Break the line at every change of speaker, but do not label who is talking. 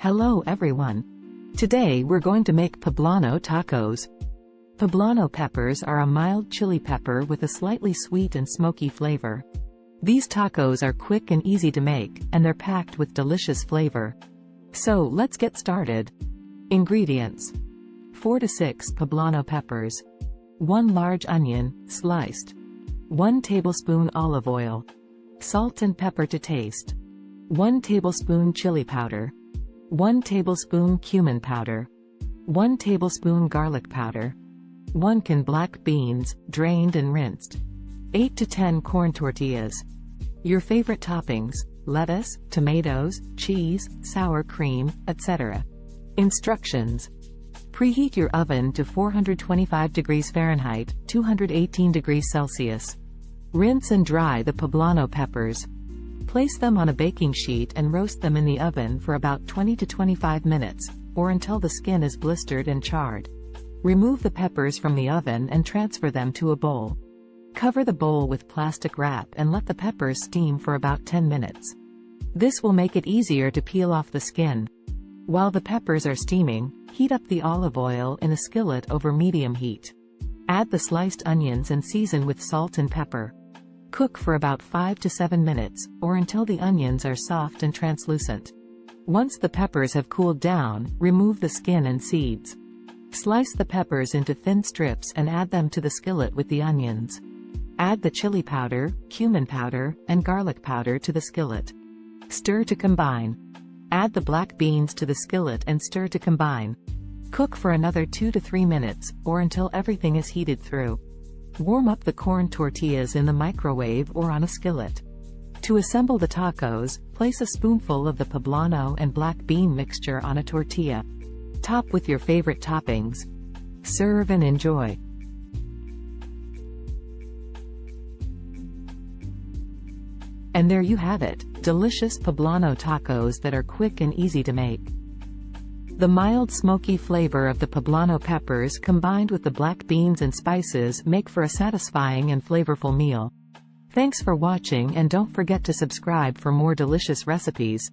Hello everyone. Today we're going to make poblano tacos. Poblano peppers are a mild chili pepper with a slightly sweet and smoky flavor. These tacos are quick and easy to make, and they're packed with delicious flavor. So let's get started. Ingredients: 4 to 6 poblano peppers, 1 large onion, sliced, 1 tablespoon olive oil, salt and pepper to taste, 1 tablespoon chili powder, 1 tablespoon cumin powder, 1 tablespoon garlic powder, 1 can black beans, drained and rinsed, 8 to 10 corn tortillas. Your favorite toppings: lettuce, tomatoes, cheese, sour cream, etc. Instructions: preheat your oven to 425 degrees Fahrenheit, 218 degrees Celsius. Rinse and dry the poblano peppers. Place them on a baking sheet and roast them in the oven for about 20 to 25 minutes, or until the skin is blistered and charred. Remove the peppers from the oven and transfer them to a bowl. Cover the bowl with plastic wrap and let the peppers steam for about 10 minutes. This will make it easier to peel off the skin. While the peppers are steaming, heat up the olive oil in a skillet over medium heat. Add the sliced onions and season with salt and pepper. Cook for about 5 to 7 minutes, or until the onions are soft and translucent. Once the peppers have cooled down, remove the skin and seeds. Slice the peppers into thin strips and add them to the skillet with the onions. Add the chili powder, cumin powder, and garlic powder to the skillet. Stir to combine. Add the black beans to the skillet and stir to combine. Cook for another 2 to 3 minutes, or until everything is heated through. Warm up the corn tortillas in the microwave or on a skillet. To assemble the tacos, place a spoonful of the poblano and black bean mixture on a tortilla. Top with your favorite toppings. Serve and enjoy. And there you have it, delicious poblano tacos that are quick and easy to make. The mild smoky flavor of the poblano peppers combined with the black beans and spices make for a satisfying and flavorful meal. Thanks for watching, and don't forget to subscribe for more delicious recipes.